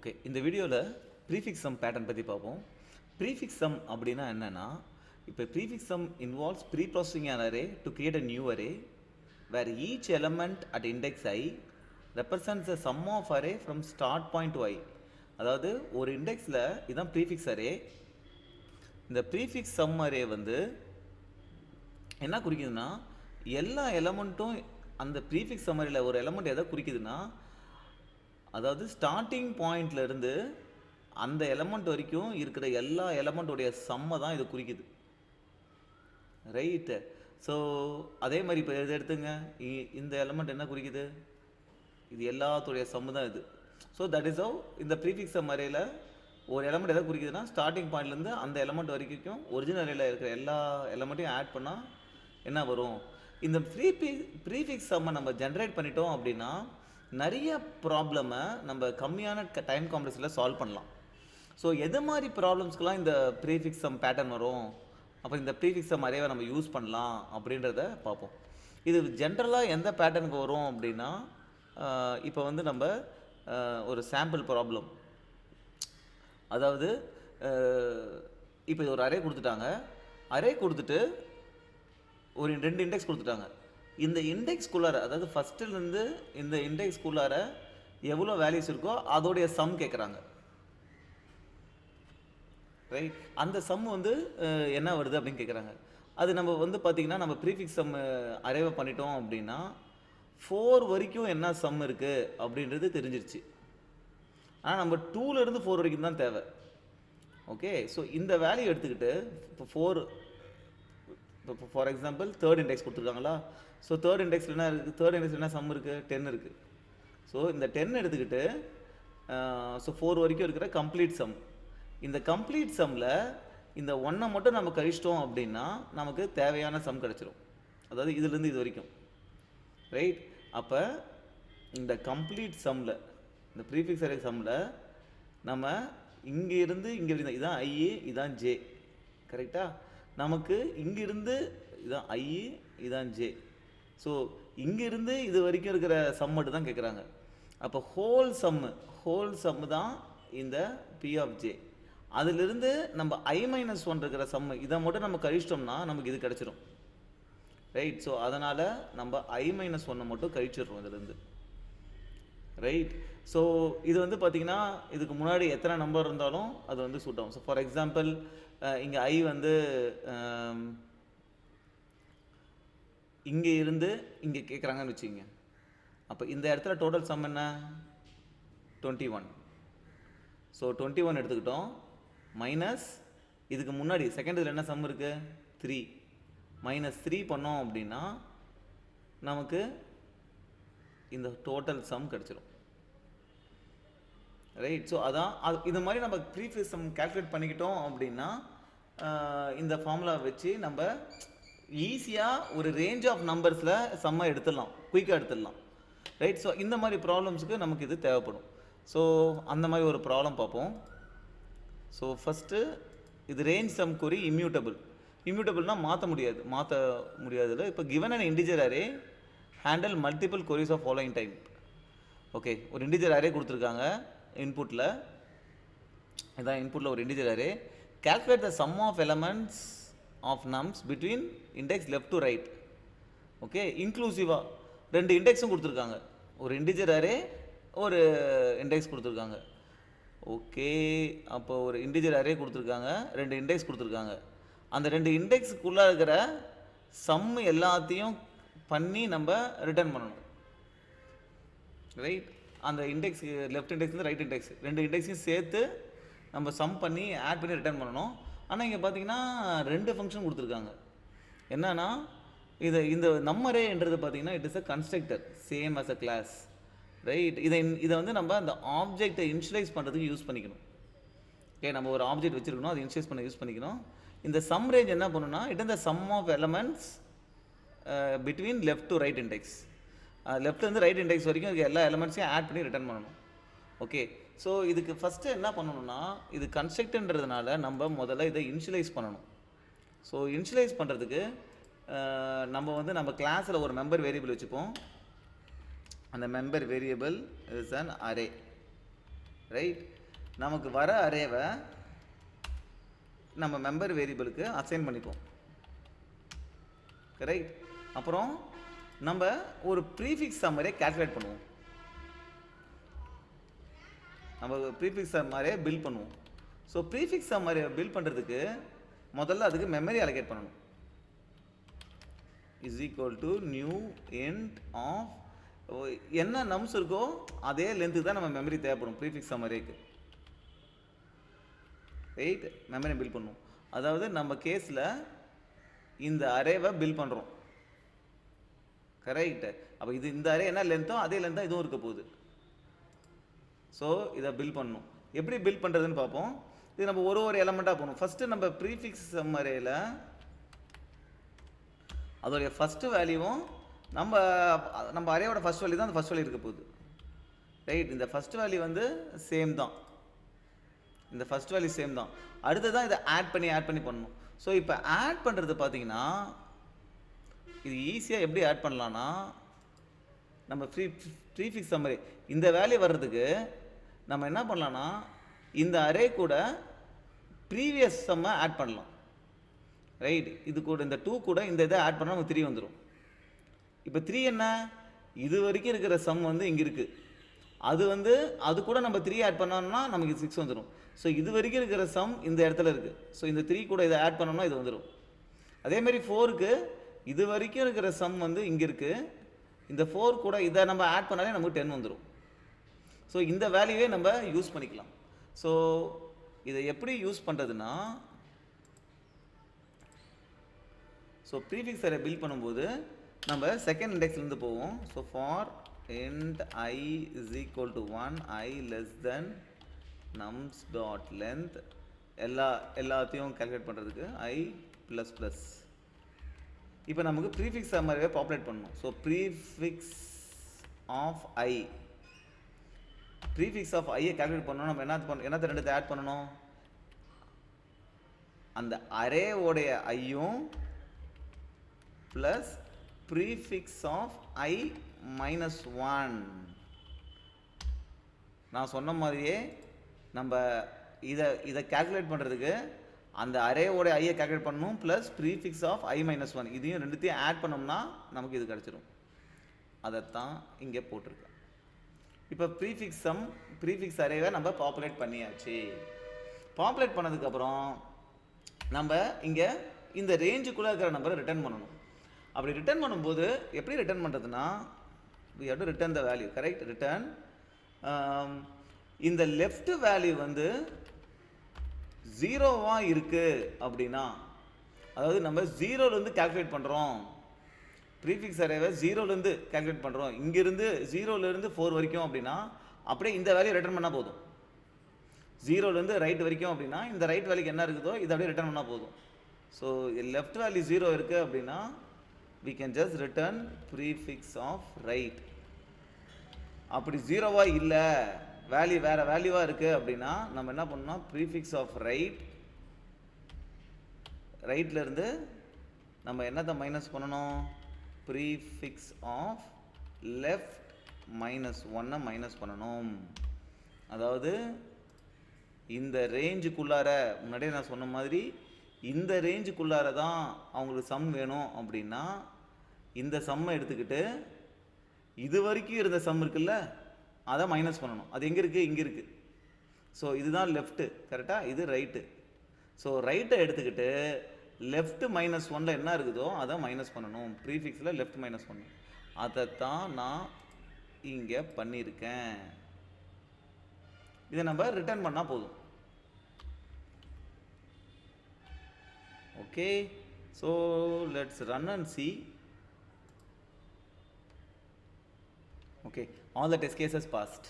Okay, இந்த வீடியோவில் prefix some pattern பற்றி பார்ப்போம். ப்ரீஃபிக்ஸ் சம் அப்படின்னா என்னென்னா, இப்போ prefix sum involves pre processing an array to create a new array where each element at index I represents the sum of array from start point to I. அதாவது ஒரு இண்டெக்ஸில் இதுதான் prefix array. இந்த prefix some array வந்து என்ன குறிக்குதுன்னா, எல்லா எலமெண்ட்டும் அந்த prefix some அரேல ஒரு element எதை குறிக்குதுன்னா, அதாவது ஸ்டார்டிங் பாயிண்ட்லேருந்து அந்த எலமெண்ட் வரைக்கும் இருக்கிற எல்லா எலமெண்ட்டுடைய சம்மை தான் இது குறிக்குது. ரைட்டு. ஸோ அதே மாதிரி இப்போ எது எடுத்துங்க, இந்த எலமெண்ட் என்ன குறிக்குது, இது எல்லாத்துடைய சம்மு தான் இது. ஸோ தட் இஸ் ஹவ் இந்த ப்ரீஃபிக்ஸ் சம் அரேல ஒரு எலமெண்ட் எதை குறிக்குதுன்னா, ஸ்டார்டிங் பாயிண்ட்லேருந்து அந்த எலமெண்ட் வரைக்கும் ஒரிஜினல் அரேல இருக்கிற எல்லா எலமெண்ட்டையும் ஆட் பண்ணால் என்ன வரும். இந்த ப்ரீஃபிக்ஸ் சம்மை நம்ம ஜென்ரேட் பண்ணிட்டோம் அப்படின்னா நிறைய ப்ராப்ளமை நம்ம கம்மியான டைம் காம்ப்ளெக்ஸில் சால்வ் பண்ணலாம். ஸோ எது மாதிரி ப்ராப்ளம்ஸ்க்கெலாம் இந்த ப்ரீஃபிக்ஸ் சம் பேட்டர்ன் வரும், அப்போ இந்த ப்ரீஃபிக்ஸ் சம் அரேவை நம்ம யூஸ் பண்ணலாம் அப்படின்றத பார்ப்போம். இது ஜென்ரலாக எந்த பேட்டர்னுக்கு வரும் அப்படின்னா, இப்போ வந்து நம்ம ஒரு சாம்பிள் ப்ராப்ளம், அதாவது இப்போ இது ஒரு அரே கொடுத்துட்டாங்க. அரே கொடுத்துட்டு ஒரு 2 இண்டெக்ஸ் கொடுத்துட்டாங்க. இந்த இண்டெக்ஸ்குள்ளார, அதாவது ஃபஸ்ட்டுலேருந்து இந்த இண்டெக்ஸ்குள்ளார எவ்வளோ வேல்யூஸ் இருக்கோ அதோடைய சம் கேட்குறாங்க. ரைட். அந்த சம் வந்து என்ன வருது அப்படின்னு கேட்குறாங்க. அது நம்ம வந்து பார்த்திங்கன்னா, நம்ம ப்ரீஃபிக்ஸ் சம் அரேவை பண்ணிட்டோம் அப்படின்னா 4 வரைக்கும் என்ன சம் இருக்குது அப்படின்றது தெரிஞ்சிருச்சு. ஆனால் நம்ம 2லேருந்து 4 வரைக்கும் தான் தேவை. ஓகே. ஸோ இந்த வேல்யூ எடுத்துக்கிட்டு இப்போ 4, இப்போ ஃபார் எக்ஸாம்பிள் தேர்ட் இண்டெக்ஸ் கொடுத்துருக்காங்களா. ஸோ தேர்ட் இண்டெக்ஸில் என்ன இருக்குது, தேர்ட் இண்டெக்ஸில் என்ன சம் இருக்குது, 10 இருக்குது. ஸோ இந்த 10 எடுத்துக்கிட்டு ஸோ 4 வரைக்கும் இருக்கிற கம்ப்ளீட் சம், இந்த கம்ப்ளீட் சம்மில் இந்த 1 மட்டும் நம்ம கழிச்சிட்டோம் அப்படின்னா நமக்கு தேவையான சம் கிடச்சிரும். அதாவது இதுலேருந்து இது வரைக்கும். ரைட். அப்போ இந்த கம்ப்ளீட் சம்மில், இந்த ப்ரீஃபிக்ஸ் அரே சம்மில் நம்ம இங்கே இருந்து இங்கே வரைக்கும் இதான் ஐ, இதான் ஜே. கரெக்டாக. நமக்கு இங்கிருந்து இதான் ஐ, இதான் ஜே. ஸோ இங்கிருந்து இது வரைக்கும் இருக்கிற சம் மட்டும் தான் கேட்குறாங்க. அப்போ ஹோல் சம்மு தான் இந்த பி ஆஃப் ஜே. அதிலிருந்து நம்ம I-1 இருக்கிற சம்மு இதை மட்டும் நம்ம கழிச்சிட்டோம்னா நமக்கு இது கிடச்சிரும். ரைட். ஸோ அதனால் நம்ம I-1 மட்டும் கழிச்சிடுறோம் இதுலேருந்து. ரைட். ஸோ இது வந்து பார்த்திங்கன்னா, இதுக்கு முன்னாடி எத்தனை நம்பர் இருந்தாலும் அது வந்து சூட் ஆகும். ஸோ ஃபார் எக்ஸாம்பிள் இங்கே ஐ வந்து இங்கே இருந்து இங்கே கேட்குறாங்கன்னு வச்சுக்கிங்க. அப்போ இந்த இடத்துல டோட்டல் சம் என்ன, 21. ஸோ 21 எடுத்துக்கிட்டோம். மைனஸ் இதுக்கு முன்னாடி செகண்ட் இதில் என்ன சம் இருக்குது, 3. -3 பண்ணோம் அப்படின்னா நமக்கு இந்த டோட்டல் சம் கிடச்சிரும். ரைட். ஸோ அதான் இது மாதிரி நம்ம ப்ரீஃபிக்ஸ் சம் கால்குலேட் பண்ணிக்கிட்டோம் அப்படின்னா இந்த ஃபார்முலா வச்சு நம்ம ஈஸியாக ஒரு ரேஞ்ச் ஆஃப் நம்பர்ஸில் சம்மை எடுத்துடலாம், குயிக்காக எடுத்துடலாம். ரைட். ஸோ இந்த மாதிரி ப்ராப்ளம்ஸுக்கு நமக்கு இது தேவைப்படும். ஸோ அந்த மாதிரி ஒரு ப்ராப்ளம் பார்ப்போம். ஸோ ஃபஸ்ட்டு இது ரேஞ்ச் சம் குறி இம்யூட்டபிள்னால் மாற்ற முடியாதுல்ல. இப்போ given an integer array handle multiple queries of following type. Okay. ஒரு இன்டிஜர் அரே கொடுத்துருக்காங்க இன்புட்டில். இதான் இன்புட்டில் ஒரு integer array. calculate the sum of elements of nums between index left to right. Okay. இன்க்ளூசிவாக 2 இண்டெக்ஸும் கொடுத்துருக்காங்க. ஒரு இன்டிஜர் அரே, ஒரு இண்டெக்ஸ் கொடுத்துருக்காங்க. ஓகே. அப்போ ஒரு இன்டிஜர் அரே கொடுத்துருக்காங்க, 2 இண்டெக்ஸ் கொடுத்துருக்காங்க. அந்த 2 இண்டெக்ஸுக்குள்ளே இருக்கிற சம் எல்லாத்தையும் பண்ணி நம்ம ரிட்டர்ன் பண்ணணும். ரைட். அந்த index left index, right index, 2 இண்டெக்ஸையும் சேர்த்து நம்ம சம் பண்ணி ஆட் பண்ணி ரிட்டர்ன் பண்ணணும். ஆனால் இங்கே பார்த்தீங்கன்னா 2 ஃபங்க்ஷன் கொடுத்துருக்காங்க. என்னன்னா, இந்த நம்மரேன்றது பார்த்தீங்கன்னா it is a constructor same as a class. Right. இதை வந்து நம்ம அந்த ஆப்ஜெக்டை இனிஷியலைஸ் பண்ணுறதுக்கு யூஸ் பண்ணிக்கணும். ஓகே. நம்ம ஒரு ஆப்ஜெக்ட் வச்சுருக்கணும், அதை இனிஷியலைஸ் பண்ண யூஸ் பண்ணிக்கணும். இந்த சம் ரேஞ்ச் என்ன பண்ணுன்னா, it is the sum of elements between left to right index. லெஃப்ட்லேருந்து ரைட் இண்டெக்ஸ் வரைக்கும் இருக்க எல்லா எலமெண்ட்ஸையும் ஆட் பண்ணி ரிட்டர்ன் பண்ணணும். ஓகே. ஸோ இதுக்கு ஃபஸ்ட்டு என்ன பண்ணணும்னா, இது கன்ஸ்ட்ரக்ட்ன்றதுனால நம்ம முதல்ல இதை இனிஷியலைஸ் பண்ணணும். ஸோ இனிஷியலைஸ் பண்ணுறதுக்கு நம்ம வந்து நம்ம கிளாஸில் ஒரு மெம்பர் வேரியபிள் வச்சுப்போம். அந்த member variable is an array, right? நமக்கு வர அரேவை நம்ம மெம்பர் வேரியபிளுக்கு அசைன் பண்ணிப்போம். கரெக்ட். அப்புறம் நம்ம ஒரு ப்ரீஃபிக்ஸ் சம்மரியை கால்குலேட் பண்ணுவோம். நம்ம ப்ரீஃபிக்ஸ் சம்மரியை பில்ட் பண்ணுவோம். ஸோ ப்ரீஃபிக்ஸ் சம்மரியை பில்ட் பண்ணுறதுக்கு முதல்ல அதுக்கு மெமரி அலோகேட் பண்ணணும். Is equal to new int of என்ன நம்ஸ் இருக்கோ அதே லென்த்து தான் நம்ம மெமரி தேவைப்படும் ப்ரீஃபிக்ஸ் சம்மரிக்கு. ரைட். மெமரி பில்ட் பண்ணுவோம். அதாவது நம்ம கேஸில் இந்த அரேவை பில்ட் பண்ணுறோம். கரெக்ட். அப்போ இது இந்த அரே என்ன லென்த்தோ அதே லென்த் தான் இதுவும் இருக்க போகுது. ஸோ இதை பில்ட் பண்ணணும். எப்படி பில்ட் பண்ணுறதுன்னு பார்ப்போம். இது நம்ம ஒரு எலமெண்ட்டாக போகணும். ஃபஸ்ட்டு நம்ம ப்ரீஃபிக்ஸ் சம்மரியில் அதோடைய ஃபஸ்ட்டு வேல்யூவும் நம்ம அரேவோட ஃபஸ்ட் வேல்யூ தான் அந்த ஃபஸ்ட் வேல்யூ இருக்க போகுது. ரைட். இந்த ஃபஸ்ட் வேல்யூ வந்து சேம் தான். இந்த ஃபஸ்ட் வேல்யூ சேம் தான். அடுத்து தான் இதை ஆட் பண்ணி பண்ணணும். ஸோ இப்போ ஆட் பண்ணுறது பார்த்தீங்கன்னா இது ஈஸியாக எப்படி ஆட் பண்ணலான்னா நம்ம ப்ரீஃபிக்ஸ் சம்மரி இந்த வேல்யூ வர்றதுக்கு நம்ம என்ன பண்ணலான்னா இந்த அரே கூட ப்ரீவியஸ் சம்மை ஆட் பண்ணலாம். ரைட். இது கூட இந்த 2 கூட இந்த இதை ஆட் பண்ணால் நமக்கு 3 வந்துடும். இப்போ 3 என்ன, இது வரைக்கும் இருக்கிற சம் வந்து இங்கே இருக்குது. அது கூட நம்ம 3 ஆட் பண்ணோம்னா நமக்கு 6 வந்துடும். ஸோ இது வரைக்கும் இருக்கிற சம் இந்த இடத்துல இருக்குது. ஸோ இந்த 3 கூட இதை ஆட் பண்ணோம்னா இது வந்துடும். அதேமாரி 4க்கு இது வரைக்கும் இருக்கிற சம் வந்து இங்கே இருக்குது. இந்த 4 கூட இதை நம்ம ஆட் பண்ணாலே நமக்கு 10 வந்துடும். ஸோ இந்த வேல்யூவே நம்ம யூஸ் பண்ணிக்கலாம். ஸோ இதை எப்படி யூஸ் பண்ணுறதுன்னா ப்ரீஃபிக்ஸ் அரே பில்ட் பண்ணும்போது நம்ம செகண்ட் இண்டெக்ஸ்லேருந்து போவோம். So for int I is equal to 1 I less than nums dot length எல்லாத்தையும் கால்குலேட் பண்ணுறதுக்கு I ப்ளஸ் ப்ளஸ். இப்போ நமக்கு ப்ரீஃபிக்ஸ் சம்மரியை பாப்புலேட் பண்ணணும். ஸோ ப்ரீஃபிக்ஸ் ஆஃப் I ஐயை கால்குலேட் பண்ணணும். நம்ம என்னத்தை ரெண்டுத்தை ஆட் பண்ணணும், அந்த அரேவோடைய ஐயும் plus prefix of I minus 1. நான் சொன்ன மாதிரியே நம்ம இதை கால்குலேட் பண்ணுறதுக்கு அந்த அரேவோட ஐயை கால்குலேட் பண்ணணும் plus prefix of I minus 1 இதையும் ரெண்டுத்தையும் ஆட் பண்ணோம்னா நமக்கு இது கிடச்சிரும். அதைத்தான் இங்கே போட்டிருக்கேன். இப்போ ப்ரீஃபிக்ஸ் அரேவை நம்ம பாப்புலேட் பண்ணியாச்சு. பாப்புலேட் பண்ணதுக்கப்புறம் நம்ம இங்கே இந்த ரேஞ்சுக்குள்ளே இருக்கிற நம்பரை ரிட்டர்ன் பண்ணணும். அப்படி ரிட்டர்ன் பண்ணும்போது எப்படி ரிட்டர்ன் பண்ணுறதுன்னா we have to return the value. correct. return இந்த லெஃப்ட் வேல்யூ வந்து 0வா இருக்கு அப்படின்னா, அதாவது நம்ம 0லேருந்து கால்குலேட் பண்ணுறோம், ப்ரீஃபிக்ஸ் அரேவை 0லேருந்து கால்குலேட் பண்ணுறோம், இங்கிருந்து 0லேருந்து 4 வரைக்கும் அப்படின்னா அப்படியே இந்த வேல்யூ ரிட்டர்ன் பண்ணால் போதும். 0லேருந்து ரைட் வரைக்கும் அப்படின்னா இந்த ரைட் வேல்யூக்கு என்ன இருக்குதோ இதை அப்படியே ரிட்டர்ன் பண்ணால் போதும். ஸோ லெஃப்ட் வேல்யூ 0 இருக்குது அப்படின்னா we can just return prefix of right. அப்படி 0வா இல்லை, வேல்யூ வேறு வேல்யூவாக இருக்குது அப்படின்னா நம்ம என்ன பண்ணணும், prefix of ரைட்லேருந்து நம்ம என்னத்தை மைனஸ் பண்ணணும், prefix of left minus 1 minus பண்ணணும். அதாவது இந்த ரேஞ்சுக்குள்ளார முன்னாடியே நான் சொன்ன மாதிரி இந்த ரேஞ்சுக்குள்ளார தான் அவங்களுக்கு சம் வேணும் அப்படின்னா இந்த சம்மை எடுத்துக்கிட்டு இது வரைக்கும் இருந்த சம் இருக்குல்ல அதை மைனஸ் பண்ணணும். அது எங்கே இருக்குது, இங்கே இருக்குது. ஸோ இதுதான் லெஃப்ட்டு, கரெக்டாக, இது ரைட்டு. ஸோ ரைட்டை எடுத்துக்கிட்டு லெஃப்ட் மைனஸ் 1ல் என்ன இருக்குதோ அதை மைனஸ் பண்ணணும். ப்ரீஃபிக்ஸில் லெஃப்ட் மைனஸ் பண்ணணும். அதைத்தான் நான் இங்கே பண்ணியிருக்கேன். இதை நம்ம ரிட்டர்ன் பண்ணால் போதும். Okay, so let's run and see. Okay, all the test cases passed.